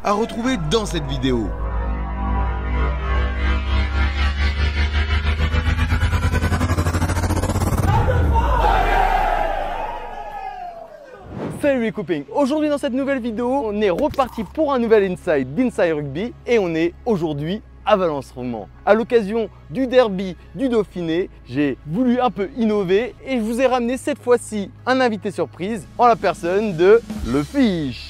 à retrouver dans cette vidéo. Salut les copains, aujourd'hui dans cette nouvelle vidéo, on est reparti pour un nouvel Inside d'Inside Rugby et on est aujourd'hui à Valence-Romand. À l'occasion du derby du Dauphiné, j'ai voulu un peu innover et je vous ai ramené cette fois-ci un invité surprise en la personne de Le Fish.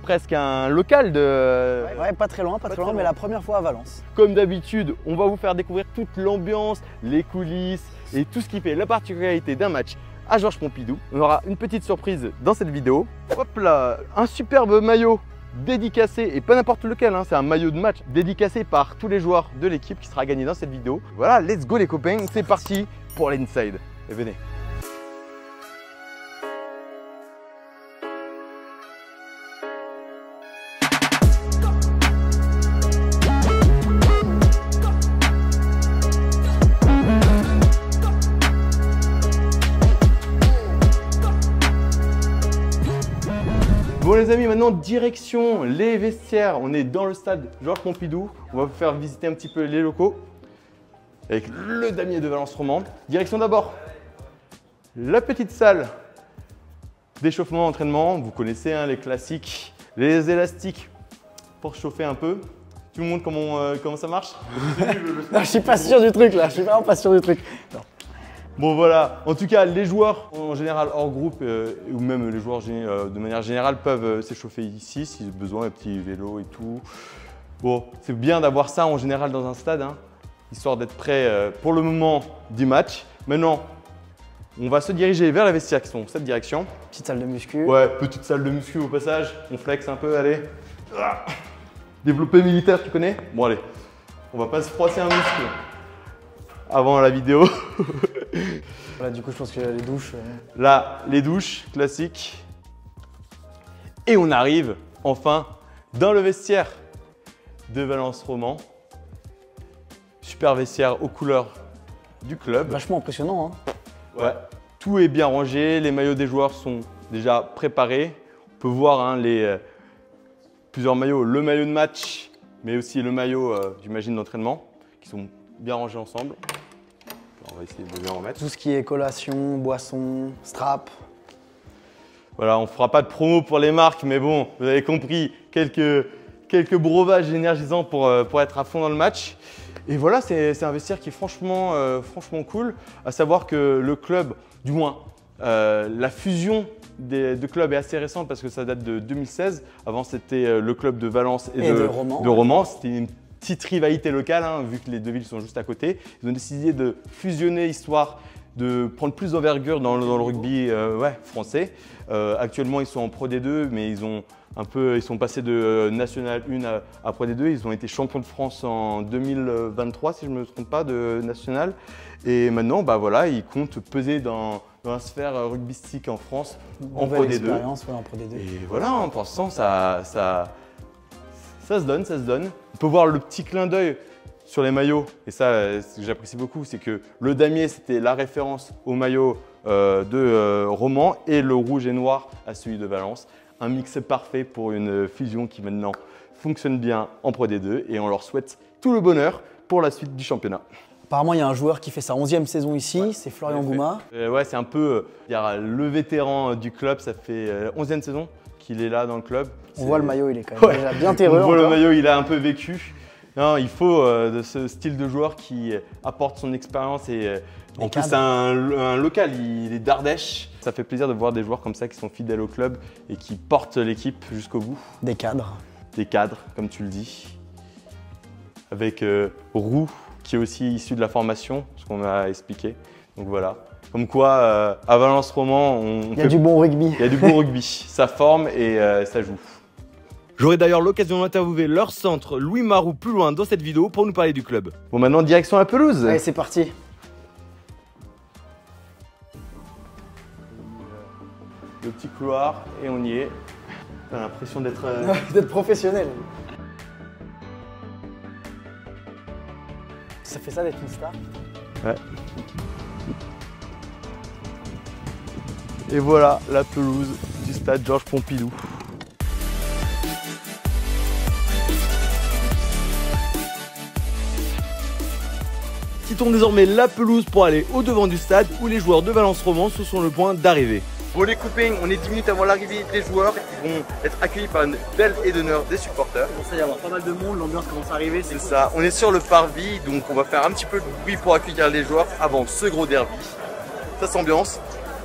Presque un local de... Ouais, pas très loin, mais la première fois à Valence. Comme d'habitude, on va vous faire découvrir toute l'ambiance, les coulisses et tout ce qui fait la particularité d'un match à Georges Pompidou. On aura une petite surprise dans cette vidéo. Hop là, un superbe maillot dédicacé, et pas n'importe lequel, hein, c'est un maillot de match dédicacé par tous les joueurs de l'équipe qui sera gagné dans cette vidéo. Voilà, let's go les copains, c'est parti pour l'Inside. Et venez. Bon les amis, maintenant direction les vestiaires. On est dans le stade Georges Pompidou. On va vous faire visiter un petit peu les locaux avec le damier de Valence-Romand. Direction d'abord la petite salle d'échauffement d'entraînement. Vous connaissez hein, les classiques, les élastiques pour chauffer un peu. Tu me montres comment ça marche? Non, je suis pas sûr du truc là, je suis vraiment pas sûr du truc. Non. Bon voilà, en tout cas les joueurs en général hors groupe ou même les joueurs de manière générale peuvent s'échauffer ici s'ils ont besoin, un petit vélo et tout. Bon, c'est bien d'avoir ça en général dans un stade, hein, histoire d'être prêt pour le moment du match. Maintenant, on va se diriger vers les vestiaires qui sont cette direction. Petite salle de muscu. Ouais, petite salle de muscu au passage, on flex un peu, allez. Développé militaire, tu connais? Bon allez, on va pas se froisser un muscle avant la vidéo. Voilà, du coup, je pense que les douches. Là, les douches classiques. Et on arrive enfin dans le vestiaire de Valence-Romand. Super vestiaire aux couleurs du club. Vachement impressionnant. Hein. Ouais, tout est bien rangé. Les maillots des joueurs sont déjà préparés. On peut voir hein, plusieurs maillots. Le maillot de match, mais aussi le maillot, j'imagine, d'entraînement, qui sont bien rangés ensemble. On va essayer de bien remettre. Tout ce qui est collation, boisson, strap. Voilà, on ne fera pas de promo pour les marques, mais bon, vous avez compris, quelques breuvages énergisants pour être à fond dans le match. Et voilà, c'est un vestiaire qui est franchement cool. À savoir que le club, du moins, la fusion de clubs est assez récente parce que ça date de 2016. Avant, c'était le club de Valence et de Romand. C'était une petite rivalité locale, hein, vu que les deux villes sont juste à côté. Ils ont décidé de fusionner histoire de prendre plus d'envergure dans le rugby français. Actuellement, ils sont en Pro D2, mais ils sont passés de National 1 à Pro D2. Ils ont été champions de France en 2023, si je ne me trompe pas, de National. Et maintenant, bah, voilà, ils comptent peser dans la sphère rugbystique en France, en Pro D2. Ouais, en Pro D2. Et voilà, en pensant, ça se donne, ça se donne. On peut voir le petit clin d'œil sur les maillots, et ça, ce que j'apprécie beaucoup, c'est que le damier, c'était la référence au maillot de Romand et le rouge et noir à celui de Valence. Un mix parfait pour une fusion qui maintenant fonctionne bien en Pro D2 et on leur souhaite tout le bonheur pour la suite du championnat. Apparemment, il y a un joueur qui fait sa 11e saison ici, ouais, c'est Florian Gouma. Ouais, c'est un peu le vétéran du club, ça fait 11e saison qu'il est là dans le club. On voit le maillot, il est quand même déjà bien terreux. On voit le maillot, il a un peu vécu. Non, il faut de ce style de joueur qui apporte son expérience et en plus c'est un local, il est d'Ardèche. Ça fait plaisir de voir des joueurs comme ça qui sont fidèles au club et qui portent l'équipe jusqu'au bout. Des cadres. Des cadres, comme tu le dis. Avec Roux, qui est aussi issu de la formation, ce qu'on m'a expliqué. Donc voilà. Comme quoi, à Valence-Romand, il y a du bon rugby. Il y a du bon rugby. Ça forme et ça joue. J'aurai d'ailleurs l'occasion d'interviewer leur centre, Louis Marou, plus loin dans cette vidéo pour nous parler du club. Bon, maintenant, direction la pelouse. Allez, c'est parti. Le petit couloir et on y est. T'as l'impression d'être d'être professionnel. Ça fait ça d'être une star. Ouais. Et voilà la pelouse du stade Georges Pompidou. quittons désormais la pelouse pour aller au devant du stade où les joueurs de Valence Romand sont sur le point d'arriver. Bon les copains, on est 10 minutes avant l'arrivée des joueurs qui vont être accueillis par une belle aide d'honneur des supporters. Il commence à y avoir pas mal de monde, l'ambiance commence à arriver. C'est ça, on est sur le parvis, donc on va faire un petit peu de bruit pour accueillir les joueurs avant ce gros derby. Ça s'ambiance,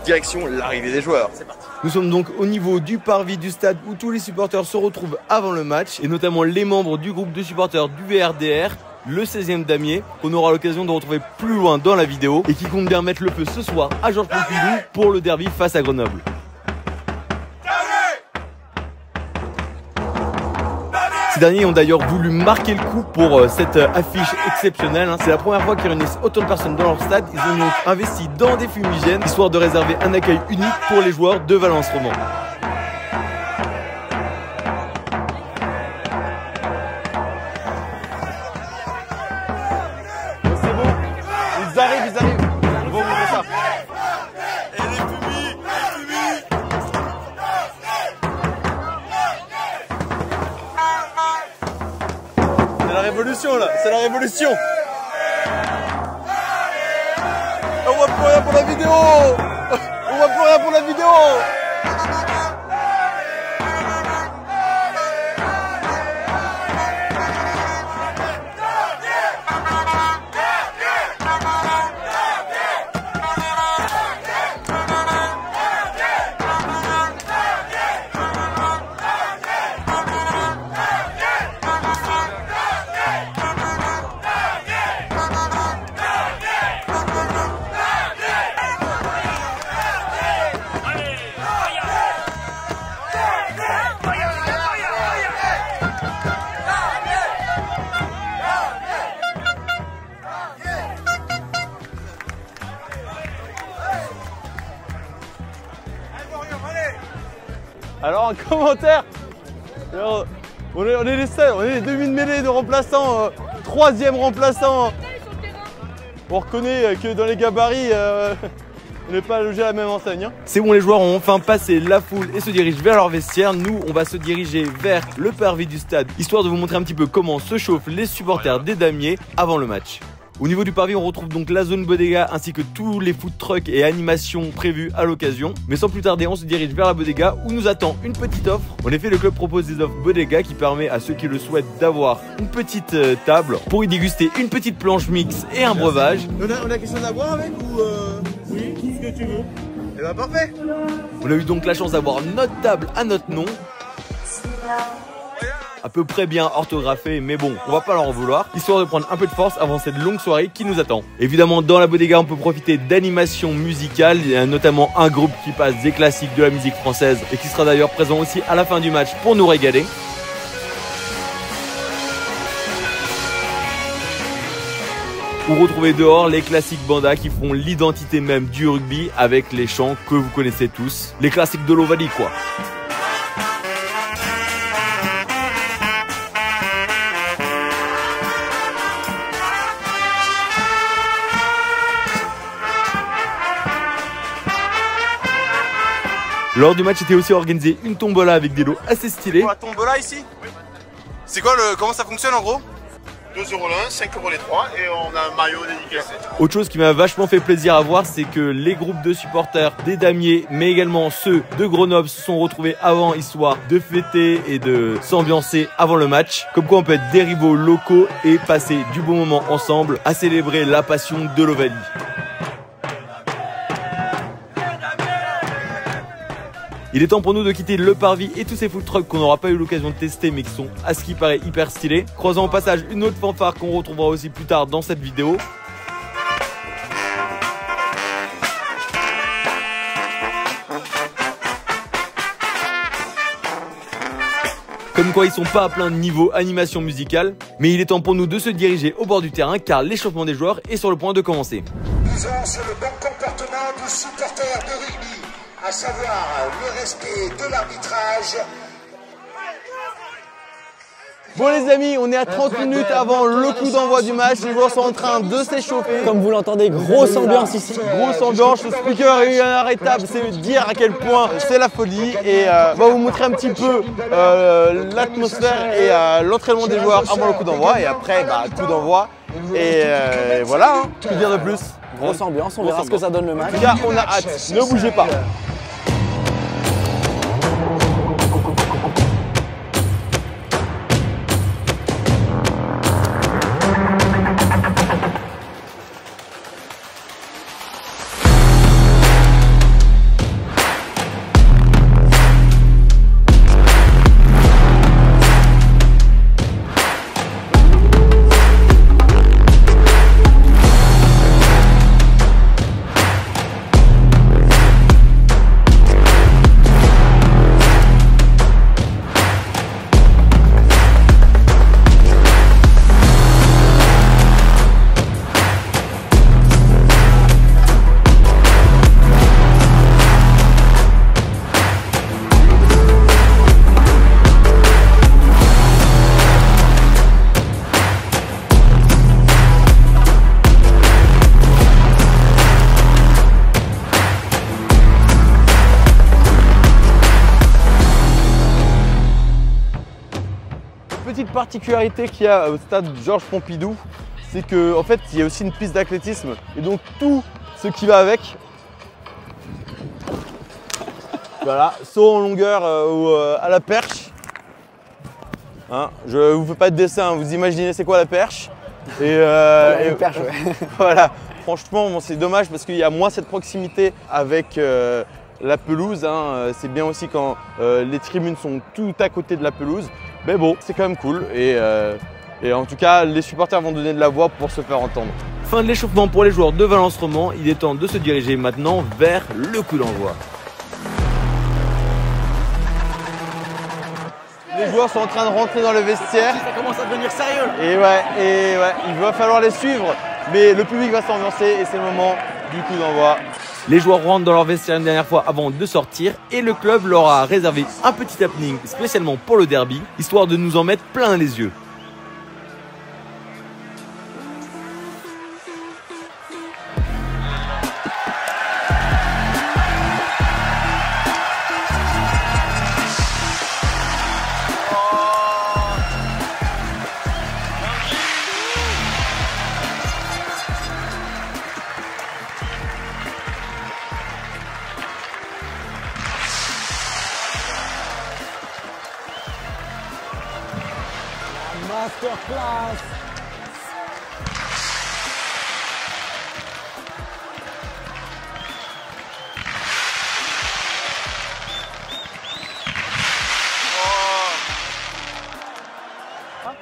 direction l'arrivée des joueurs. C'est parti. Nous sommes donc au niveau du parvis du stade où tous les supporters se retrouvent avant le match et notamment les membres du groupe de supporters du VRDR, le 16e damier, qu'on aura l'occasion de retrouver plus loin dans la vidéo et qui compte bien mettre le feu ce soir à Georges Pompidou pour le derby face à Grenoble. Ces derniers ont d'ailleurs voulu marquer le coup pour cette affiche exceptionnelle. C'est la première fois qu'ils réunissent autant de personnes dans leur stade. Ils ont donc investi dans des fumigènes, histoire de réserver un accueil unique pour les joueurs de Valence Romand. C'est bon, ils arrivent. On va ouvrir ça. C'est la révolution là, c'est la révolution. On voit plus rien pour la vidéo. On voit plus rien pour la vidéo. Alors en commentaire, alors, on est les seuls, on est les demi-mêlées de remplaçants, troisième remplaçant. On reconnaît que dans les gabarits, on n'est pas logé à la même enseigne. Hein. C'est bon, les joueurs ont enfin passé la foule et se dirigent vers leur vestiaire. Nous, on va se diriger vers le parvis du stade, histoire de vous montrer un petit peu comment se chauffent les supporters des damiers avant le match. Au niveau du parvis, on retrouve donc la zone bodega ainsi que tous les food trucks et animations prévues à l'occasion. Mais sans plus tarder, on se dirige vers la bodega où nous attend une petite offre. En effet, le club propose des offres bodega qui permet à ceux qui le souhaitent d'avoir une petite table pour y déguster une petite planche mix et un breuvage. On a quelque chose à boire avec ou Oui, tout ce que tu veux. Eh ben parfait. On a eu donc la chance d'avoir notre table à notre nom. À peu près bien orthographé, mais bon, on va pas leur en vouloir, histoire de prendre un peu de force avant cette longue soirée qui nous attend. Évidemment, dans la bodega, on peut profiter d'animations musicales. Il y a notamment un groupe qui passe des classiques de la musique française et qui sera d'ailleurs présent aussi à la fin du match pour nous régaler. Ou retrouver dehors les classiques bandas qui font l'identité même du rugby avec les chants que vous connaissez tous. Les classiques de l'Ovalie, quoi. Lors du match était aussi organisé une tombola avec des lots assez stylés. Pour la tombola ici oui. C'est quoi comment ça fonctionne en gros? 2 € l'un, 5 € les 3 et on a un maillot dédicacé. Autre chose qui m'a vachement fait plaisir à voir, c'est que les groupes de supporters des damiers, mais également ceux de Grenoble se sont retrouvés avant, histoire de fêter et de s'ambiancer avant le match. Comme quoi on peut être des rivaux locaux et passer du bon moment ensemble à célébrer la passion de l'Ovalie. Il est temps pour nous de quitter le parvis et tous ces food trucks qu'on n'aura pas eu l'occasion de tester mais qui sont à ce qui paraît hyper stylés. Croisons au passage une autre fanfare qu'on retrouvera aussi plus tard dans cette vidéo. Comme quoi ils sont pas à plein de niveau animation musicale, mais il est temps pour nous de se diriger au bord du terrain car l'échauffement des joueurs est sur le point de commencer. Nous avons sur le bon comportement du supporter de rugby, à savoir le respect de l'arbitrage. Bon les amis, on est à 30 minutes avant le coup d'envoi du match. Les joueurs sont en train de s'échauffer. Comme vous l'entendez, grosse ambiance ici. Grosse ambiance, le speaker est inarrêtable, c'est dire à quel point c'est la folie. Et on va vous montrer un petit peu l'atmosphère et l'entraînement des joueurs avant le coup d'envoi. Et après, coup d'envoi. Et voilà, hein. Que dire de plus? Grosse ambiance, on Grosse verra ce que ça donne le En match. tout cas, on a hâte. Ne bougez pas. Petite particularité qu'il y a au stade Georges Pompidou, c'est qu'en fait il y a aussi une piste d'athlétisme et donc tout ce qui va avec. Voilà, saut en longueur ou à la perche. Hein, je ne vous fais pas de dessin, vous imaginez c'est quoi la perche. Et Perche, ouais. voilà, franchement bon, c'est dommage parce qu'il y a moins cette proximité avec la pelouse. Hein. C'est bien aussi quand les tribunes sont tout à côté de la pelouse. Mais bon, c'est quand même cool et en tout cas, les supporters vont donner de la voix pour se faire entendre. Fin de l'échauffement pour les joueurs de Valence Romand. Il est temps de se diriger maintenant vers le coup d'envoi. Les joueurs sont en train de rentrer dans le vestiaire. Ça commence à devenir sérieux. Et ouais, il va falloir les suivre. Mais le public va s'ambiancer et c'est le moment du coup d'envoi. Les joueurs rentrent dans leur vestiaire une dernière fois avant de sortir et le club leur a réservé un petit happening spécialement pour le derby, histoire de nous en mettre plein les yeux. Masterclass.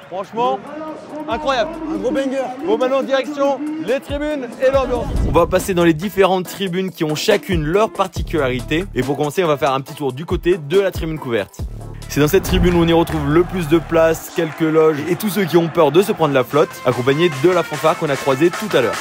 Franchement, incroyable. Un gros banger. Bon, maintenant direction les tribunes et l'ambiance. On va passer dans les différentes tribunes qui ont chacune leur particularité. Et pour commencer, on va faire un petit tour du côté de la tribune couverte. C'est dans cette tribune où on y retrouve le plus de places, quelques loges et tous ceux qui ont peur de se prendre la flotte, accompagnés de la fanfare qu'on a croisée tout à l'heure.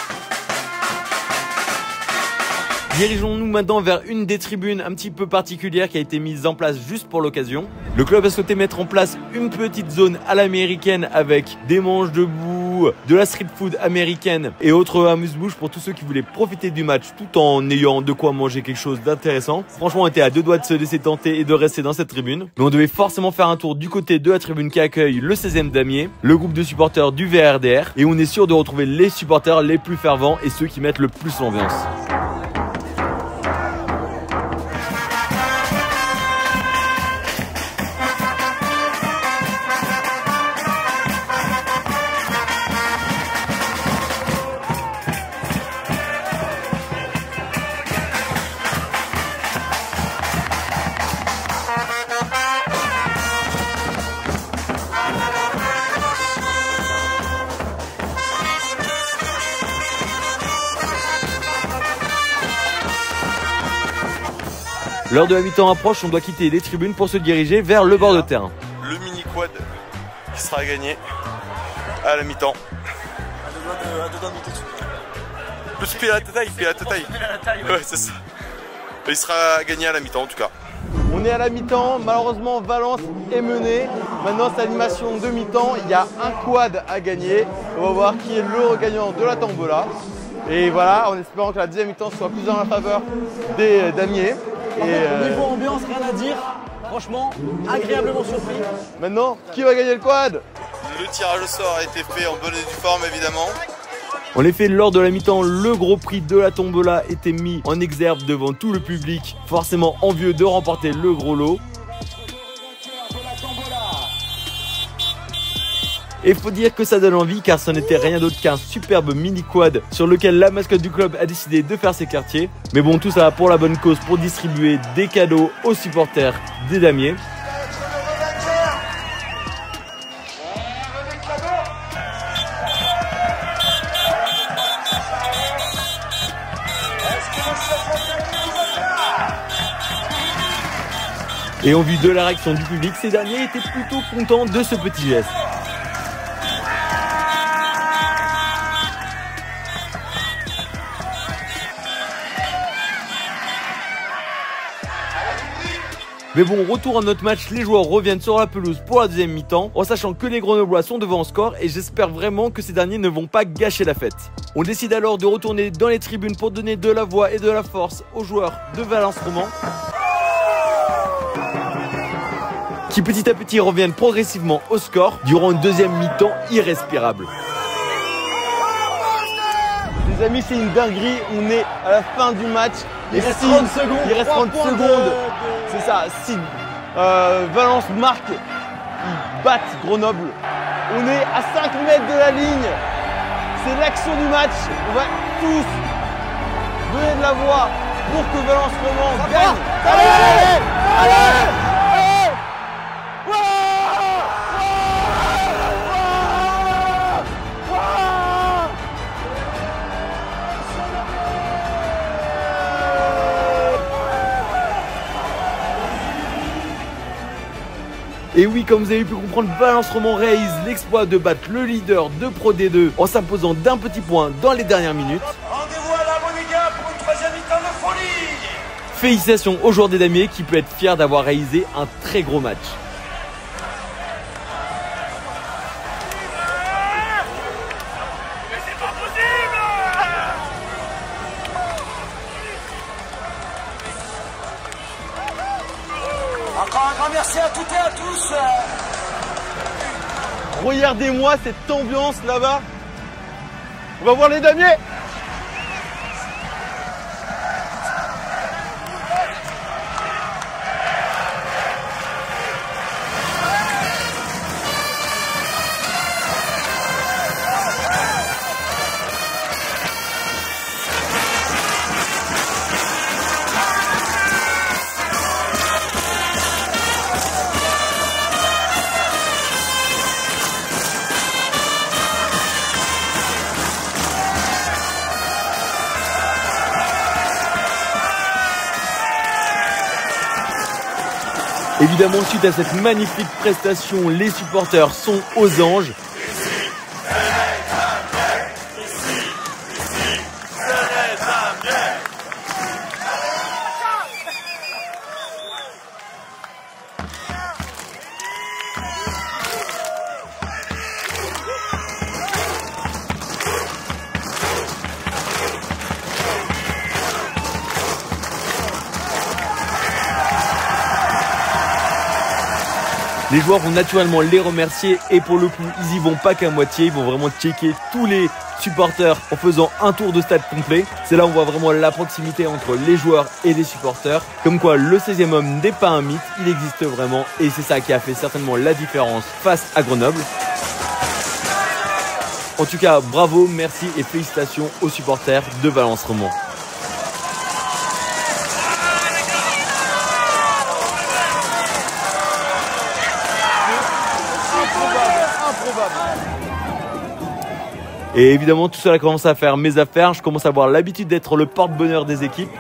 Dirigeons-nous maintenant vers une des tribunes un petit peu particulière qui a été mise en place juste pour l'occasion. Le club a souhaité mettre en place une petite zone à l'américaine avec des manches debout, de la street food américaine et autres amuse-bouches pour tous ceux qui voulaient profiter du match tout en ayant de quoi manger quelque chose d'intéressant. Franchement, on était à deux doigts de se laisser tenter et de rester dans cette tribune. Mais on devait forcément faire un tour du côté de la tribune qui accueille le 16e damier, le groupe de supporters du VRDR et on est sûr de retrouver les supporters les plus fervents et ceux qui mettent le plus l'ambiance. L'heure de la mi-temps approche, on doit quitter les tribunes pour se diriger vers le bord de terrain. Le mini quad qui sera gagné à la mi-temps. Plus pile à la taille. Ouais, c'est ça. Il sera gagné à la mi-temps en tout cas. On est à la mi-temps, malheureusement Valence est mené. Maintenant c'est l'animation de mi-temps, il y a un quad à gagner. On va voir qui est le gagnant de la tombola. Et voilà, en espérant que la deuxième mi-temps soit plus en la faveur des damiers. Niveau ambiance, rien à dire. Franchement, agréablement surpris. Maintenant, qui va gagner le quad? Le tirage au sort a été fait en bonne et due forme évidemment. En effet, lors de la mi-temps, le gros prix de la tombola était mis en exergue devant tout le public, forcément envieux de remporter le gros lot. Et faut dire que ça donne envie car ce n'était rien d'autre qu'un superbe mini quad sur lequel la mascotte du club a décidé de faire ses quartiers. Mais bon, tout ça pour la bonne cause, pour distribuer des cadeaux aux supporters des damiers. Et en vue de la réaction du public, ces derniers étaient plutôt contents de ce petit geste. Mais bon, retour à notre match, les joueurs reviennent sur la pelouse pour la deuxième mi-temps, en sachant que les Grenoblois sont devant en score et j'espère vraiment que ces derniers ne vont pas gâcher la fête. On décide alors de retourner dans les tribunes pour donner de la voix et de la force aux joueurs de Valence Roman, qui petit à petit reviennent progressivement au score durant une deuxième mi-temps irrespirable. Les amis, c'est une dinguerie, on est à la fin du match. Il reste 30 secondes. Il reste 30 secondes. C'est ça, si Valence marque, ils battent Grenoble. On est à 5 mètres de la ligne. C'est l'action du match. On va tous donner de la voix pour que Valence Roman gagne. Allez, Et oui, comme vous avez pu comprendre, Valence Roman réalise l'exploit de battre le leader de Pro D2 en s'imposant d'un petit point dans les dernières minutes. Rendez-vous à la Monéga pour une troisième mi-temps de folie. Félicitations aux joueurs des damiers qui peut être fier d'avoir réalisé un très gros match. Encore un grand merci à toutes et à tous. regardez-moi cette ambiance là-bas. On va voir les damiers. Évidemment, suite à cette magnifique prestation, les supporters sont aux anges. Les joueurs vont naturellement les remercier et pour le coup, ils y vont pas qu'à moitié, ils vont vraiment checker tous les supporters en faisant un tour de stade complet. C'est là où on voit vraiment la proximité entre les joueurs et les supporters. Comme quoi, le 16e homme n'est pas un mythe, il existe vraiment et c'est ça qui a fait certainement la différence face à Grenoble. En tout cas, bravo, merci et félicitations aux supporters de Valence Roman. Et évidemment, tout cela commence à faire mes affaires. Je commence à avoir l'habitude d'être le porte-bonheur des équipes.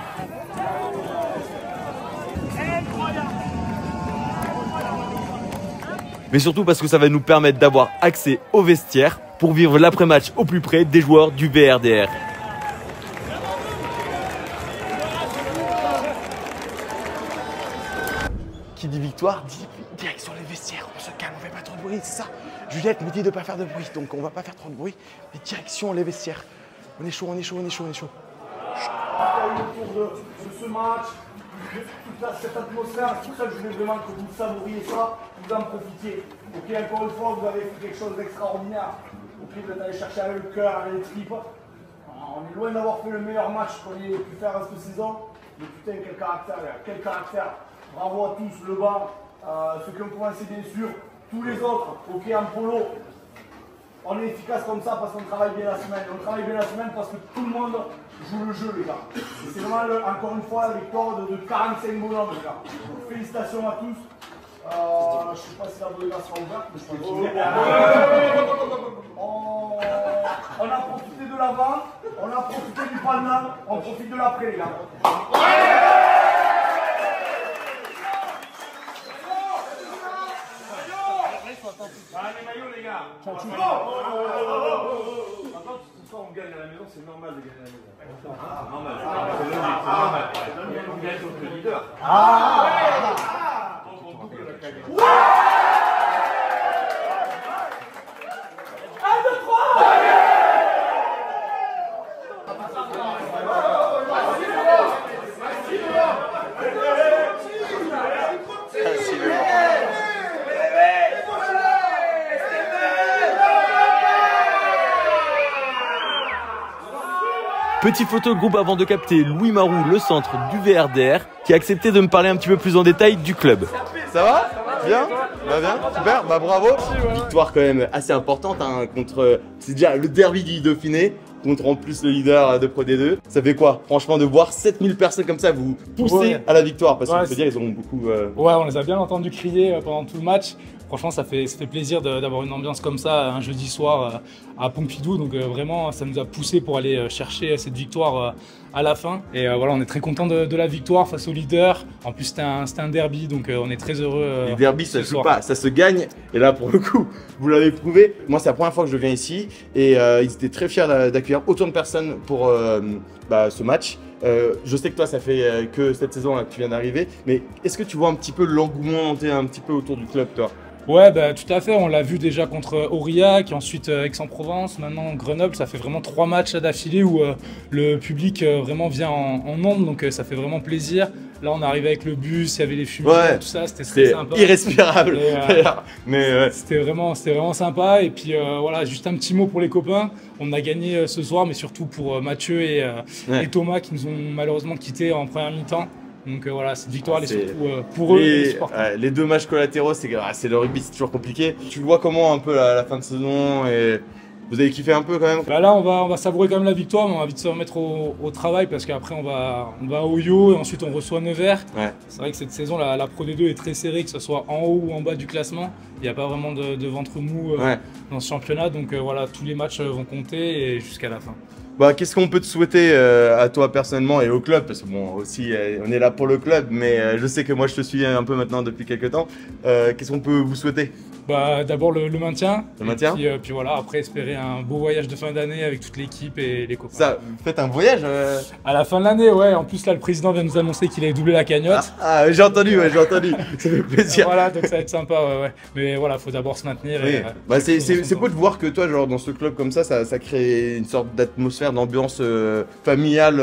Mais surtout parce que ça va nous permettre d'avoir accès au vestiaire pour vivre l'après-match au plus près des joueurs du VRDR. Qui dit victoire dit direction les vestiaires. On se calme, on fait pas trop de bruit, c'est ça. Juliette me dit de pas faire de bruit, donc on va pas faire trop de bruit. Mais direction les vestiaires. On est chaud, on est chaud, on est chaud, on est chaud. Autour de ce match, cette atmosphère, c'est pour ça que je voulais vraiment que vous savoriez ça, que vous en profitiez. Ok, encore une fois, vous avez fait quelque chose d'extraordinaire. Ok, vous êtes allé chercher avec le cœur, avec les tripes. On est loin d'avoir fait le meilleur match qu'on ait pu faire cette saison. Mais putain, quel caractère, les gars, quel caractère. Bravo à tous, le banc, ceux qui ont commencé bien sûr, tous les autres, ok, en polo. On est efficace comme ça parce qu'on travaille bien la semaine. On travaille bien la semaine parce que tout le monde joue le jeu, les gars. Et c'est vraiment, encore une fois, la victoire de 45 bonhommes, les gars. Donc, félicitations à tous. Je ne sais pas si la bodega sera ouverte, mais je pense on a profité de l'avant, on a profité du pendant, on profite de l'après, les gars. Les maillots, les gars. Attends, ce soir on gagne à la maison, c'est normal de gagner à la maison. C'est normal. On gagne contre le leader. On boucle la cagade. 1, 2, 3. Petite photo de groupe avant de capter Louis Marou, le centre du VRDR, qui a accepté de me parler un petit peu plus en détail du club. Ça va? Bien? Bah bien, super, bah bravo. Victoire quand même assez importante hein, contre, c'est déjà le derby du Dauphiné, contre en plus le leader de Pro D2. Ça fait quoi? Franchement, de voir 7000 personnes comme ça vous pousser à la victoire, parce qu'on peut dire ils ont beaucoup... Ouais, on les a bien entendus crier pendant tout le match. Franchement, ça fait plaisir d'avoir une ambiance comme ça un jeudi soir à Pompidou. Donc vraiment, ça nous a poussé pour aller chercher cette victoire à la fin. Et voilà, on est très content de la victoire face au leader. En plus, c'était un derby, donc on est très heureux. Les derbies, ça se joue pas, ça se gagne. Et là, pour le coup, vous l'avez prouvé. Moi, c'est la première fois que je viens ici. Et ils étaient très fiers d'accueillir autant de personnes pour ce match. Je sais que toi, ça fait que cette saison là que tu viens d'arriver. Mais est-ce que tu vois un petit peu l'engouement monter un petit peu autour du club, toi? Ouais, bah, tout à fait. On l'a vu déjà contre Aurillac, ensuite Aix-en-Provence, maintenant Grenoble. Ça fait vraiment 3 matchs d'affilée où le public vraiment vient en nombre, donc ça fait vraiment plaisir. Là, on est arrivé avec le bus, il y avait les fumées, tout ça, c'était très sympa. Irrespirable. C'était vraiment sympa. Et puis voilà, juste un petit mot pour les copains. On a gagné ce soir, mais surtout pour Mathieu et Thomas qui nous ont malheureusement quittés en première mi-temps. Donc voilà, cette victoire elle est surtout pour eux et les supporters. Les 2 matchs collatéraux, c'est le rugby, c'est toujours compliqué. Tu vois comment un peu la fin de saison et vous avez kiffé un peu quand même? Bah là, on va savourer quand même la victoire, mais on va vite se remettre au travail parce qu'après on va au Yo et ensuite on reçoit Nevers. C'est vrai que cette saison, la Pro D2 est très serrée, que ce soit en haut ou en bas du classement. Il n'y a pas vraiment de ventre mou dans ce championnat, donc voilà, tous les matchs vont compter et jusqu'à la fin. Bah, qu'est-ce qu'on peut te souhaiter à toi personnellement et au club? Parce que bon, aussi, on est là pour le club, mais je sais que moi je te suis un peu maintenant depuis quelques temps. Qu'est-ce qu'on peut vous souhaiter? Bah, d'abord le maintien. Le maintien. Puis voilà, après espérer un beau voyage de fin d'année avec toute l'équipe et les copains. Ça, vous faites un voyage à la fin de l'année, ouais. En plus là, le président vient nous annoncer qu'il avait doublé la cagnotte. J'ai entendu, j'ai entendu. Ça fait plaisir. Voilà, donc ça va être sympa, ouais. Mais voilà, faut d'abord se maintenir. Oui. Bah, c'est beau de voir que toi, genre dans ce club comme ça crée une sorte d'atmosphère, d'ambiance familiale,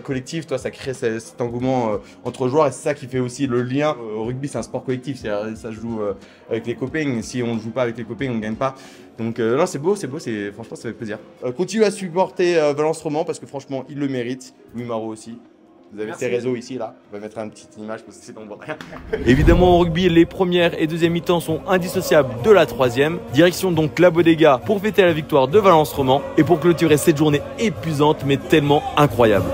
collective. Toi, ça crée cet engouement entre joueurs et c'est ça qui fait aussi le lien. Au rugby, c'est un sport collectif, ça se joue avec les copains. Si on ne joue pas avec les copains, on ne gagne pas. Donc non, c'est beau, franchement, ça fait plaisir. Continue à supporter Valence Roman parce que franchement, il le mérite. Louis Marou aussi. Vous avez ses réseaux ici, là. On va mettre une petite image parce que sinon on voit rien. Évidemment, au rugby, les premières et deuxième mi-temps sont indissociables de la troisième. Direction donc la Bodega pour fêter la victoire de Valence Roman et pour clôturer cette journée épuisante mais tellement incroyable.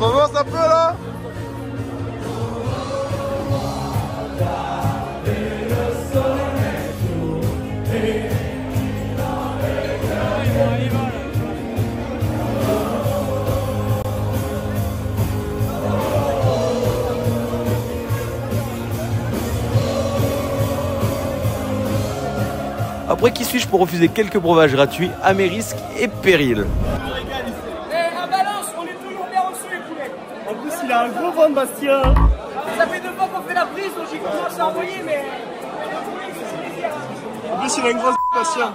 Ça avance un peu là? Après, qui suis-je pour refuser quelques breuvages gratuits à mes risques et périls? À Valence, on est toujours bien reçus les poulets. En plus, il a un gros ventre, Bastien. Ça fait 2 fois qu'on fait la prise, donc j'ai commencé à envoyer, mais... En plus, il a une grosse Bastien.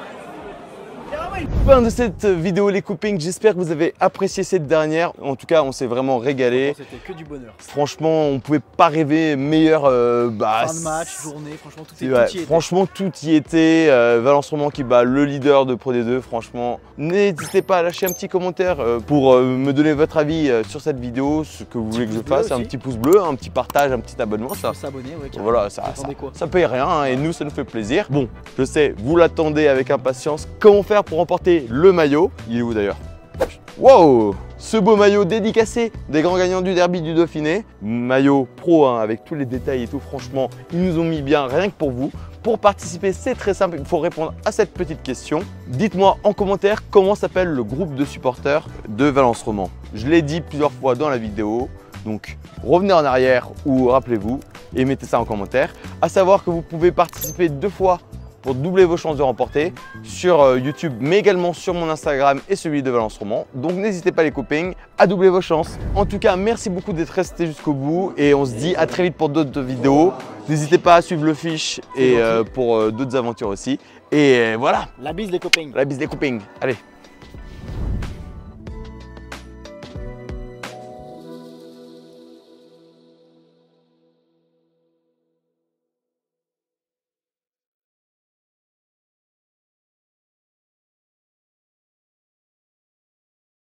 Fin de cette vidéo les copings, j'espère que vous avez apprécié cette dernière. En tout cas, on s'est vraiment régalé. C'était que du bonheur. Franchement, on pouvait pas rêver meilleur. Fin de match, journée, franchement tout y était. Franchement, tout y était. Valence Roman qui bat le leader de Pro D2. Franchement, n'hésitez pas à lâcher un petit commentaire pour me donner votre avis sur cette vidéo, ce que vous voulez que je fasse. Un petit pouce bleu, un petit partage, un petit abonnement. Ça, s'abonner, ouais, voilà, ça paye rien hein, et nous, ça nous fait plaisir. Bon, je sais, vous l'attendez avec impatience. Comment faire pour remporter le maillot? Il est où d'ailleurs? Wow! Ce beau maillot dédicacé des grands gagnants du derby du Dauphiné. Maillot pro hein, avec tous les détails et tout. Franchement, ils nous ont mis bien rien que pour vous. Pour participer, c'est très simple. Il faut répondre à cette petite question. Dites-moi en commentaire comment s'appelle le groupe de supporters de Valence Roman. Je l'ai dit plusieurs fois dans la vidéo. Donc, revenez en arrière ou rappelez-vous et mettez ça en commentaire. À savoir que vous pouvez participer 2 fois pour doubler vos chances de remporter sur YouTube, mais également sur mon Instagram et celui de Valence Roman. Donc n'hésitez pas les copains à doubler vos chances. En tout cas, merci beaucoup d'être resté jusqu'au bout et on se dit à très vite pour d'autres vidéos. N'hésitez pas à suivre le fiche et pour d'autres aventures aussi. Et voilà. La bise les copains. La bise les copains. Allez.